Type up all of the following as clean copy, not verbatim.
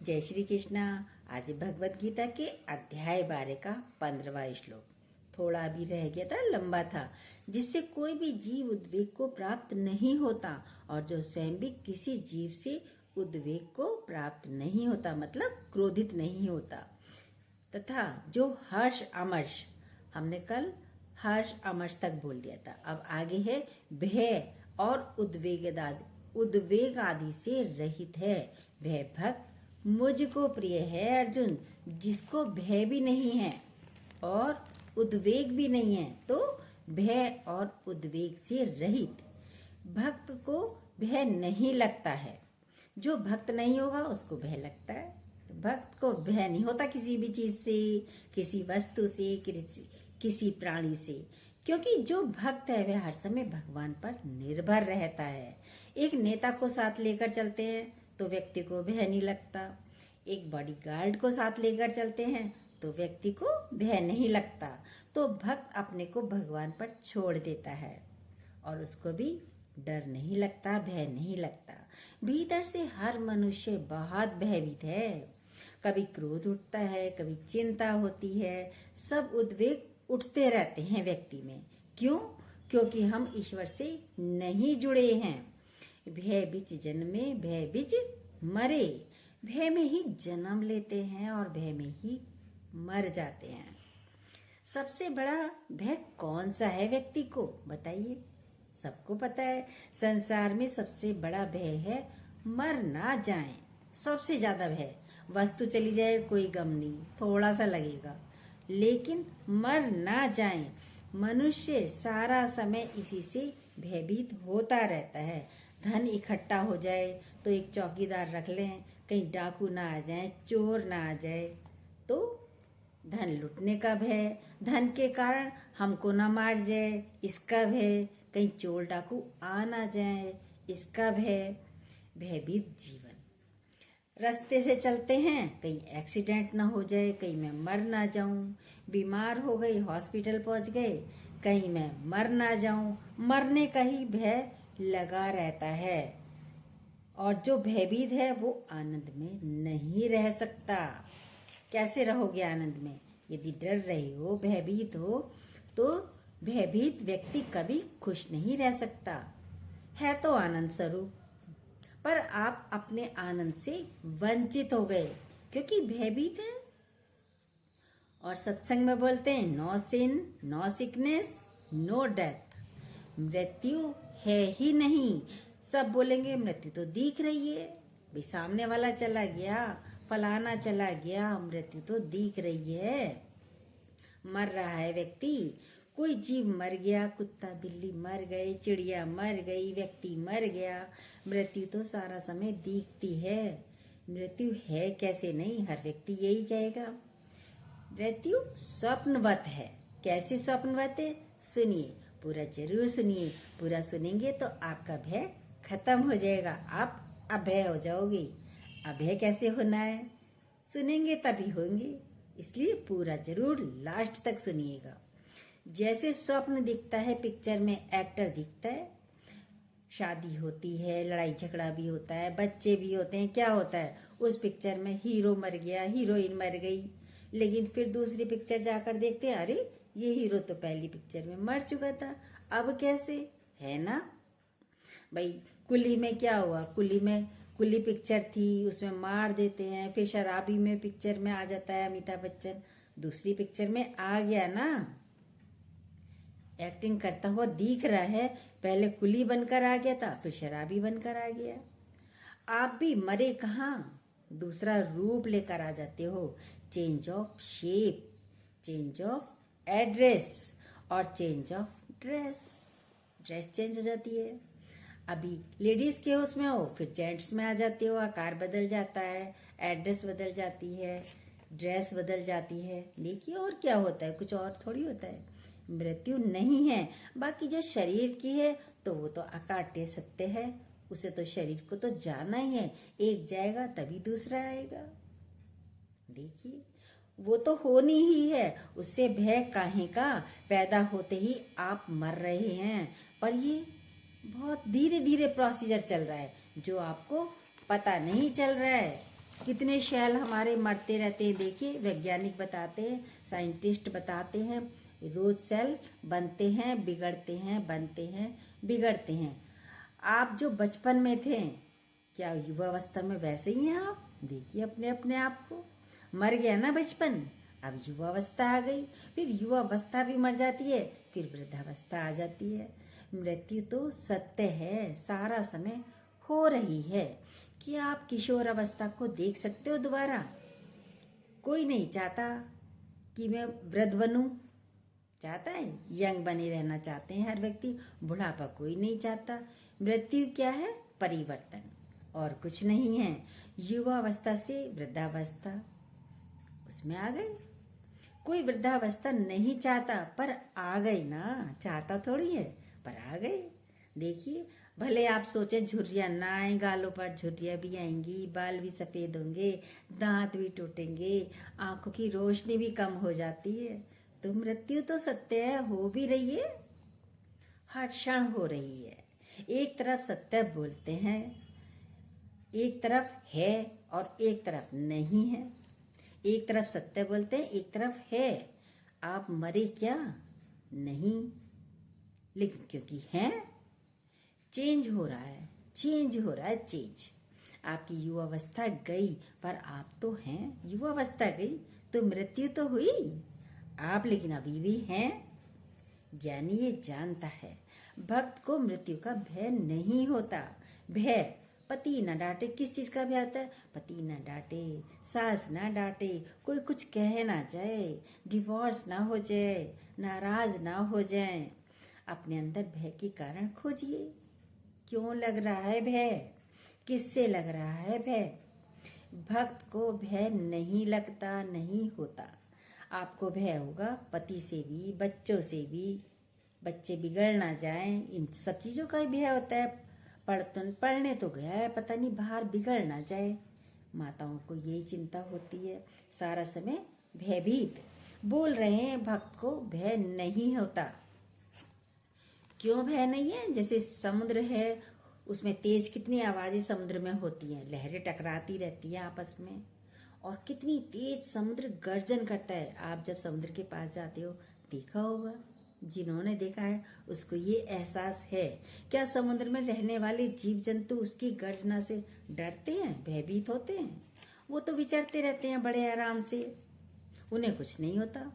जय श्री कृष्णा। आज भगवत गीता के अध्याय 12 का 15वां श्लोक थोड़ा भी रह गया था, लंबा था। जिससे कोई भी जीव उद्वेग को प्राप्त नहीं होता और जो स्वयं भी किसी जीव से उद्वेग को प्राप्त नहीं होता, मतलब क्रोधित नहीं होता, तथा जो हर्ष अमर्ष, हमने कल हर्ष अमर्ष तक बोल दिया था। अब आगे है भय और उद्वेग आदि से रहित है। वह भक्त मुझको प्रिय है अर्जुन, जिसको भय भी नहीं है और उद्वेग भी नहीं है। तो भय और उद्वेग से रहित भक्त को भय नहीं लगता है। जो भक्त नहीं होगा उसको भय लगता है। भक्त को भय नहीं होता किसी भी चीज से, किसी वस्तु से, किसी प्राणी से, क्योंकि जो भक्त है वह हर समय भगवान पर निर्भर रहता है। एक नेता को साथ लेकर चलते हैं तो व्यक्ति को भय नहीं लगता। एक बॉडीगार्ड को साथ लेकर चलते हैं तो व्यक्ति को भय नहीं लगता। तो भक्त अपने को भगवान पर छोड़ देता है और उसको भी डर नहीं लगता, भय नहीं लगता। भीतर से हर मनुष्य बहुत भयभीत है। कभी क्रोध उठता है, कभी चिंता होती है, सब उद्वेग उठते रहते हैं व्यक्ति में। क्यों? क्योंकि हम ईश्वर से नहीं जुड़े हैं। भय बीच जन्मे भय बीच मरे, भय में ही जन्म लेते हैं और भय में ही मर जाते हैं। सबसे बड़ा भय कौन सा है व्यक्ति को, बताइए? सबको पता है, संसार में सबसे बड़ा भय है मर ना जाए। सबसे ज्यादा भय, वस्तु चली जाए कोई गम नहीं, थोड़ा सा लगेगा, लेकिन मर ना जाए। मनुष्य सारा समय इसी से भयभीत होता रहता है। धन इकट्ठा हो जाए तो एक चौकीदार रख लें, कहीं डाकू ना आ जाए, चोर ना आ जाए, तो धन लुटने का भय। धन के कारण हमको ना मार जाए, इसका भय। कहीं चोर डाकू आ ना जाए, इसका भय। भयभीत जीवन। रास्ते से चलते हैं, कहीं एक्सीडेंट ना हो जाए, कहीं मैं मर ना जाऊं। बीमार हो गई, हॉस्पिटल पहुंच गए, कहीं मैं मर ना जाऊं। मरने का ही भय लगा रहता है। और जो भयभीत है वो आनंद में नहीं रह सकता। कैसे रहोगे आनंद में? यदि डर रहे हो, भयभीत हो, तो भयभीत व्यक्ति कभी खुश नहीं रह सकता। है तो आनंद स्वरूप, पर आप अपने आनंद से वंचित हो गए क्योंकि भयभीत हैं। और सत्संग में बोलते हैं, no sin, no sickness, no death. मृत्यु है ही नहीं। सब बोलेंगे मृत्यु तो दिख रही है, भाई सामने वाला चला गया, फलाना चला गया, मृत्यु तो दिख रही है। मर रहा है व्यक्ति, कोई जीव मर गया, कुत्ता बिल्ली मर गए, चिड़िया मर गई, व्यक्ति मर गया। मृत्यु तो सारा समय दिखती है। मृत्यु है कैसे नहीं, हर व्यक्ति यही कहेगा। मृत्यु स्वप्नवत है। कैसे स्वप्नवत है? सुनिए, पूरा जरूर सुनिए। पूरा सुनेंगे तो आपका भय खत्म हो जाएगा, आप अभय हो जाओगे। अभय कैसे होना है? सुनेंगे तभी होंगे, इसलिए पूरा जरूर लास्ट तक सुनिएगा। जैसे स्वप्न दिखता है, पिक्चर में एक्टर दिखता है, शादी होती है, लड़ाई झगड़ा भी होता है, बच्चे भी होते हैं, क्या होता है उस पिक्चर में? हीरो मर गया, हीरोइन मर गई, लेकिन फिर दूसरी पिक्चर जाकर देखते हैं, अरे ये हीरो तो पहली पिक्चर में मर चुका था, अब कैसे? है ना भाई। कुली में क्या हुआ? कुली पिक्चर थी, उसमें मार देते हैं, फिर शराबी में पिक्चर में आ जाता है अमिताभ बच्चन, दूसरी पिक्चर में आ गया ना, एक्टिंग करता हुआ दिख रहा है। पहले कुली बनकर आ गया था, फिर शराबी बनकर आ गया। आप भी मरे कहाँ, दूसरा रूप लेकर आ जाते हो। Change of shape, change of address और change of dress. Dress change हो जाती है। अभी लेडीज के उसमें हो, फिर जेंट्स में आ जाते हो, आकार बदल जाता है, एड्रेस बदल जाती है, ड्रेस बदल जाती है। देखिए और क्या होता है, कुछ और थोड़ी होता है। मृत्यु नहीं है। बाकी जो शरीर की है तो वो तो अकाट्य सत्य है, उसे तो शरीर को तो जाना ही है। एक जाएगा तभी दूसरा आएगा। देखिए वो तो होनी ही है, उससे भय काहे का? पैदा होते ही आप मर रहे हैं, पर ये बहुत धीरे धीरे प्रोसीजर चल रहा है जो आपको पता नहीं चल रहा है। कितने शैल हमारे मरते रहते हैं। देखिए वैज्ञानिक बताते हैं, साइंटिस्ट बताते हैं, रोज सेल बनते हैं, बिगड़ते हैं, बनते हैं, बिगड़ते हैं। आप जो बचपन में थे, क्या युवावस्था में वैसे ही हैं आप? देखिए अपने अपने आप को। मर गया ना बचपन, अब युवावस्था आ गई, फिर युवावस्था भी मर जाती है, फिर वृद्धावस्था आ जाती है। मृत्यु तो सत्य है, सारा समय हो रही है। क्या आप किशोर अवस्था को देख सकते हो दोबारा? कोई नहीं चाहता कि मैं वृद्ध बनूं, चाहता है? यंग बने रहना चाहते हैं हर व्यक्ति, बुढ़ापा कोई नहीं चाहता। मृत्यु क्या है? परिवर्तन, और कुछ नहीं है। युवावस्था से वृद्धावस्था, उसमें आ गए। कोई वृद्धावस्था नहीं चाहता, पर आ गई ना, चाहता थोड़ी है, पर आ गए। देखिए भले आप सोचें झुर्रियाँ ना आए, गालों पर झुर्रियाँ भी आएंगी, बाल भी सफ़ेद होंगे, दांत भी टूटेंगे, आंखों की रोशनी भी कम हो जाती है, तो मृत्यु तो सत्य है, हो भी रही है, हर क्षण हो रही है। एक तरफ सत्य बोलते हैं, एक तरफ है और एक तरफ नहीं है। एक तरफ सत्य बोलते हैं, एक तरफ है। आप मरे क्या? नहीं, लेकिन क्योंकि हैं, चेंज हो रहा है, चेंज हो रहा है, चेंज। आपकी युवावस्था गई, पर आप तो हैं। युवावस्था गई तो मृत्यु तो हुई, आप लेकिन अभी भी हैं। ज्ञानी ये जानता है, भक्त को मृत्यु का भय नहीं होता। भय, पति न डांटे, किस चीज़ का भय होता है? पति न डांटे, सास न डांटे, कोई कुछ कह ना जाए, डिवोर्स ना हो जाए, नाराज ना हो जाए। अपने अंदर भय के कारण खोजिए, क्यों लग रहा है भय, किससे लग रहा है भय? भक्त को भय नहीं लगता, नहीं होता। आपको भय होगा पति से भी, बच्चों से भी, बच्चे बिगड़ ना जाएं, इन सब चीज़ों का ही भय होता है। पढ़ने तो गया है, पता नहीं बाहर बिगड़ ना जाए, माताओं को यही चिंता होती है, सारा समय भयभीत। बोल रहे हैं भक्त को भय नहीं होता। क्यों भय नहीं है? जैसे समुद्र है, उसमें तेज कितनी आवाज़ें समुद्र में होती हैं, लहरें टकराती रहती हैं आपस में, और कितनी तेज समुद्र गर्जन करता है। आप जब समुद्र के पास जाते हो, देखा होगा, जिन्होंने देखा है उसको ये एहसास है। क्या समुद्र में रहने वाले जीव जंतु उसकी गर्जना से डरते हैं, भयभीत होते हैं? वो तो विचरते रहते हैं बड़े आराम से, उन्हें कुछ नहीं होता,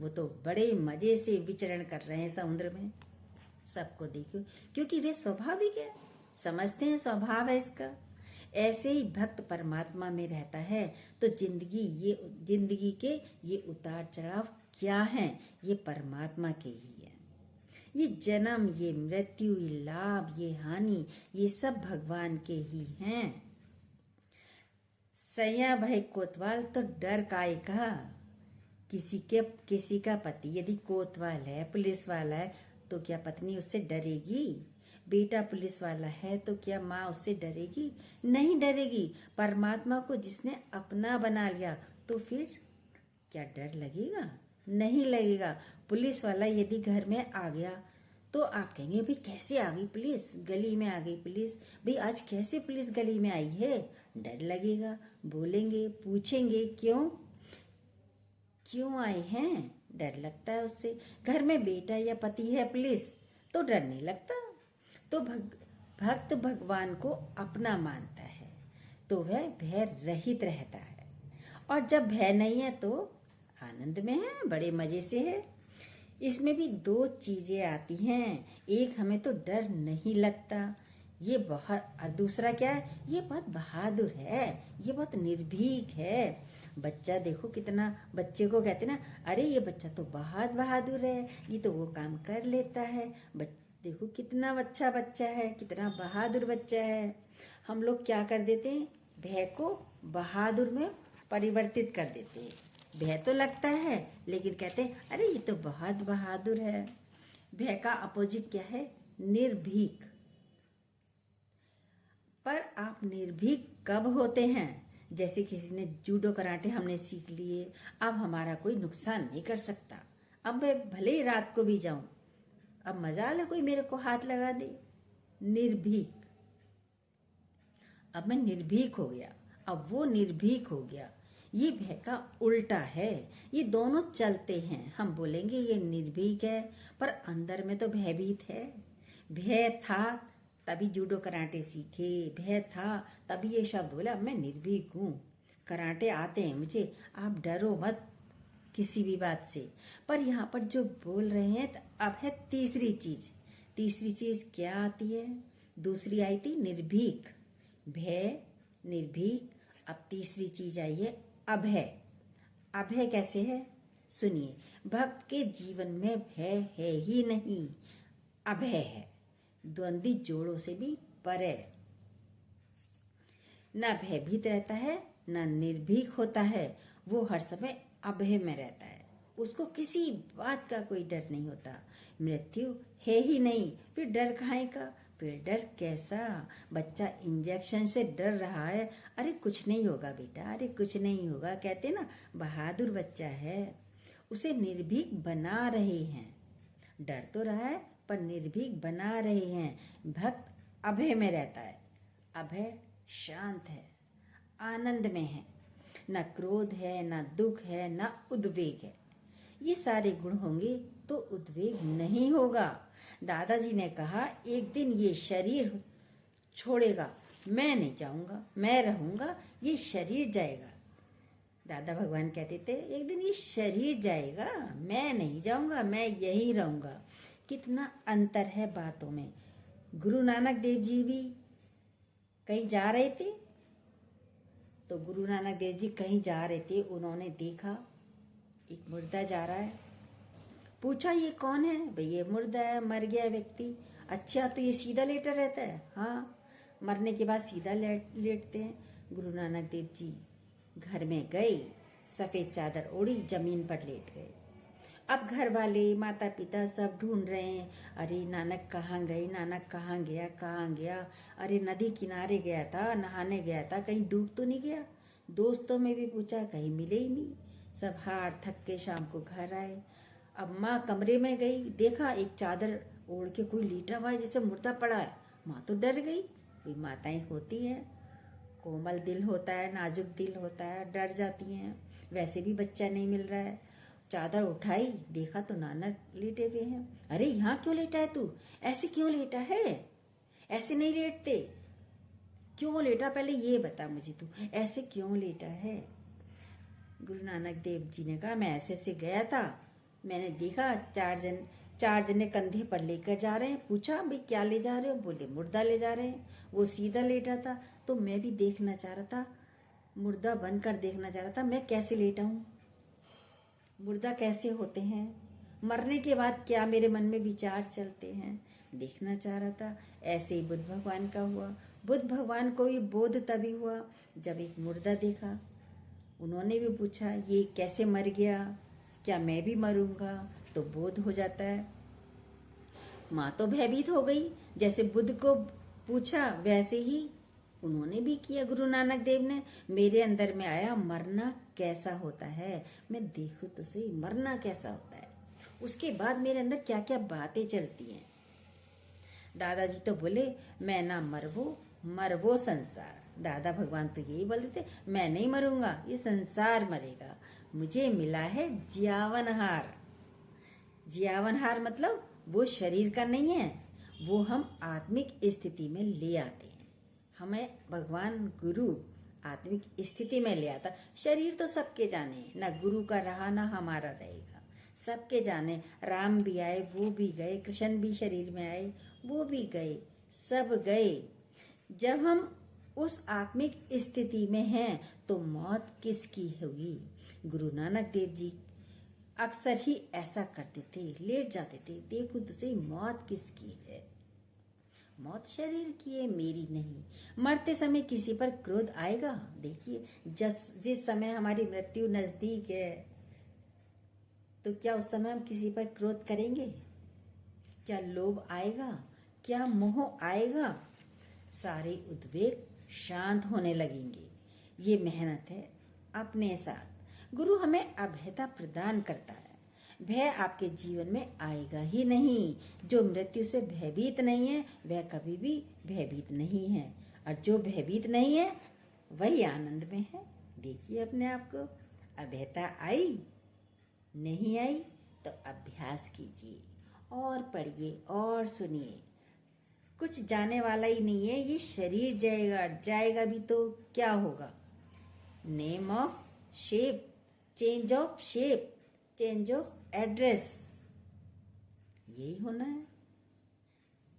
वो तो बड़े मज़े से विचरण कर रहे हैं समुद्र में। सबको देखो, क्योंकि वे स्वाभाविक है, समझते हैं स्वभाव है इसका। ऐसे ही भक्त परमात्मा में रहता है, तो जिंदगी के ये उतार चढ़ाव क्या हैं? ये परमात्मा के ही है। ये जन्म, ये मृत्यु, ये लाभ, ये हानि, ये सब भगवान के ही हैं। सैया भाई कोतवाल तो डर काहे का? किसी का पति यदि कोतवाल है, पुलिस वाला है, तो क्या पत्नी उससे डरेगी? बेटा पुलिस वाला है तो क्या माँ उससे डरेगी? नहीं डरेगी। परमात्मा को जिसने अपना बना लिया, तो फिर क्या डर लगेगा? नहीं लगेगा। पुलिस वाला यदि घर में आ गया, तो आप कहेंगे भाई कैसे आ गई पुलिस, गली में आ गई पुलिस, भाई आज कैसे पुलिस गली में आई है? डर लगेगा, बोलेंगे, पूछेंगे क्यों आए हैं, डर लगता है उससे। घर में बेटा या पति है पुलिस, तो डर नहीं लगता। तो भक्त भगवान को अपना मानता है, तो वह भय रहित रहता है। और जब भय नहीं है तो आनंद में है, बड़े मज़े से है। इसमें भी दो चीज़ें आती हैं, एक हमें तो डर नहीं लगता, ये बहुत, और दूसरा क्या है, ये बहुत बहादुर है, ये बहुत निर्भीक है। बच्चा देखो कितना, बच्चे को कहते ना, अरे ये बच्चा तो बहुत बहादुर है, ये तो वो काम कर लेता है। देखो कितना अच्छा बच्चा है, कितना बहादुर बच्चा है। हम लोग क्या कर देते हैं, भय को बहादुर में परिवर्तित कर देते हैं। भय तो लगता है, लेकिन कहते हैं अरे ये तो बहुत बहादुर है। भय का अपोजिट क्या है? निर्भीक। पर आप निर्भीक कब होते हैं? जैसे किसी ने जूडो कराटे हमने सीख लिए, अब हमारा कोई नुकसान नहीं कर सकता, अब मैं भले ही रात को भी जाऊं, अब मजाल है कोई मेरे को हाथ लगा दे। निर्भीक। अब मैं निर्भीक हो गया, अब वो निर्भीक हो गया। ये भय का उल्टा है। ये दोनों चलते हैं। हम बोलेंगे ये निर्भीक है, पर अंदर में तो भयभीत है। भय था तभी जूडो कराटे सीखे, भय था तभी ये शब्द बोला मैं निर्भीक हूँ, कराटे आते हैं मुझे, आप डरो मत किसी भी बात से। पर यहाँ पर जो बोल रहे हैं तो अब है तीसरी चीज। तीसरी चीज क्या आती है? दूसरी आई थी निर्भीक, भय, निर्भीक। अब तीसरी चीज आई है अभय। अभय कैसे है? सुनिए, भक्त के जीवन में भय है ही नहीं, अभय है। द्वंद्वी जोड़ों से भी परे, ना भयभीत रहता है ना निर्भीक होता है। वो हर समय अभय में रहता है। उसको किसी बात का कोई डर नहीं होता। मृत्यु है ही नहीं, फिर डर काहे का? फिर डर कैसा? बच्चा इंजेक्शन से डर रहा है, अरे कुछ नहीं होगा बेटा, अरे कुछ नहीं होगा, कहते ना बहादुर बच्चा है। उसे निर्भीक बना रहे हैं। डर तो रहा है पर निर्भीक बना रहे हैं। भक्त अभय में रहता है। अभय शांत है, आनंद में है। न क्रोध है, न दुख है, न उद्वेग है। ये सारे गुण होंगे तो उद्वेग नहीं होगा। दादाजी ने कहा एक दिन ये शरीर छोड़ेगा, मैं नहीं जाऊंगा, मैं रहूंगा, ये शरीर जाएगा। दादा भगवान कहते थे एक दिन ये शरीर जाएगा, मैं नहीं जाऊंगा, मैं यही रहूंगा। कितना अंतर है बातों में। गुरु नानक देव जी भी कहीं जा रहे थे, तो गुरु नानक देव जी कहीं जा रहे थे, उन्होंने देखा एक मुर्दा जा रहा है। पूछा ये कौन है? भाई ये मुर्दा है, मर गया व्यक्ति। अच्छा, तो ये सीधा लेटा रहता है? हाँ, मरने के बाद सीधा लेटते हैं। गुरु नानक देव जी घर में गए, सफ़ेद चादर ओढ़ी, जमीन पर लेट गए। अब घर वाले, माता पिता सब ढूंढ रहे हैं, अरे नानक कहाँ गए, नानक कहाँ गया, कहाँ गया? अरे नदी किनारे गया था, नहाने गया था, कहीं डूब तो नहीं गया? दोस्तों में भी पूछा, कहीं मिले ही नहीं। सब हार थक के शाम को घर आए। अब माँ कमरे में गई, देखा एक चादर ओढ़ के कोई लेटा हुआ है, जैसे मुर्दा पड़ा है। माँ तो डर गई। वे माताएं होती हैं, कोमल दिल होता है, नाजुक दिल होता है, डर जाती हैं। वैसे भी बच्चा नहीं मिल रहा है। चादर उठाई, देखा तो नानक लेटे हुए हैं। अरे यहाँ क्यों लेटा है तू? ऐसे क्यों लेटा है? ऐसे नहीं लेटते। क्यों लेटा, पहले ये बता मुझे, तू ऐसे क्यों लेटा है? गुरु नानक देव जी ने कहा मैं ऐसे से गया था, मैंने देखा चार जने कंधे पर लेकर जा रहे हैं। पूछा भाई क्या ले जा रहे हो? बोले मुर्दा ले जा रहे हैं। वो सीधा लेटा था, तो मैं भी देखना चाह रहा था, मुर्दा बनकर देखना चाह रहा था मैं कैसे लेटा हूँ, मुर्दा कैसे होते हैं, मरने के बाद क्या मेरे मन में विचार चलते हैं, देखना चाह रहा था। ऐसे ही बुद्ध भगवान का हुआ। बुद्ध भगवान को भी बोध तभी हुआ जब एक मुर्दा देखा। उन्होंने भी पूछा ये कैसे मर गया, क्या मैं भी मरूंगा? तो बोध हो जाता है। माँ तो भयभीत हो गई, जैसे बुद्ध को पूछा वैसे ही उन्होंने भी किया। गुरु नानक देव ने मेरे अंदर में आया, मरना कैसा होता है, मैं देखूं तो सही मरना कैसा होता है। उसके बाद मेरे अंदर क्या क्या बातें चलती हैं। दादाजी तो बोले मैं ना मरवो संसार। दादा भगवान तो यही बोलते थे, मैं नहीं मरूंगा, ये संसार मरेगा। मुझे मिला है जियावनहार। जियावनहार मतलब वो शरीर का नहीं है, वो हम आत्मिक स्थिति में ले आते हैं। हमें भगवान गुरु आत्मिक स्थिति में ले आता। शरीर तो सबके जाने, ना गुरु का रहा ना हमारा रहेगा, सबके जाने। राम भी आए, वो भी गए, कृष्ण भी शरीर में आए, वो भी गए, सब गए। जब हम उस आत्मिक स्थिति में हैं तो मौत किसकी होगी? गुरु नानक देव जी अक्सर ही ऐसा करते थे, लेट जाते थे, देखो तो सही मौत किसकी है। मौत शरीर की है, मेरी नहीं। मरते समय किसी पर क्रोध आएगा? देखिए जिस समय हमारी मृत्यु नजदीक है, तो क्या उस समय हम किसी पर क्रोध करेंगे? क्या लोभ आएगा? क्या मोह आएगा? सारे उद्वेग शांत होने लगेंगे। ये मेहनत है अपने साथ। गुरु हमें अभयता प्रदान करता है। भय आपके जीवन में आएगा ही नहीं। जो मृत्यु से भयभीत नहीं है वह कभी भी भयभीत नहीं है, और जो भयभीत नहीं है वही आनंद में है। देखिए अपने आप को। अभेता आई, नहीं आई तो अभ्यास कीजिए और पढ़िए और सुनिए। कुछ जाने वाला ही नहीं है, ये शरीर जाएगा, जाएगा भी तो क्या होगा। Name of shape, change of shape, change of address, यही होना है।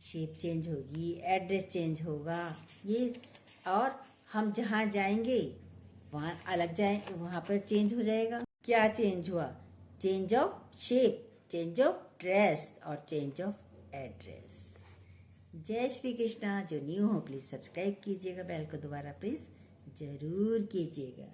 शेप चेंज होगी, एड्रेस चेंज होगा, ये और हम जहाँ जाएंगे वहाँ अलग जाए, वहाँ पर चेंज हो जाएगा। क्या चेंज हुआ? Change of shape, change of dress और चेंज ऑफ एड्रेस। जय श्री कृष्णा। जो न्यू हो प्लीज़ सब्सक्राइब कीजिएगा, बेल को दोबारा प्लीज़ ज़रूर कीजिएगा।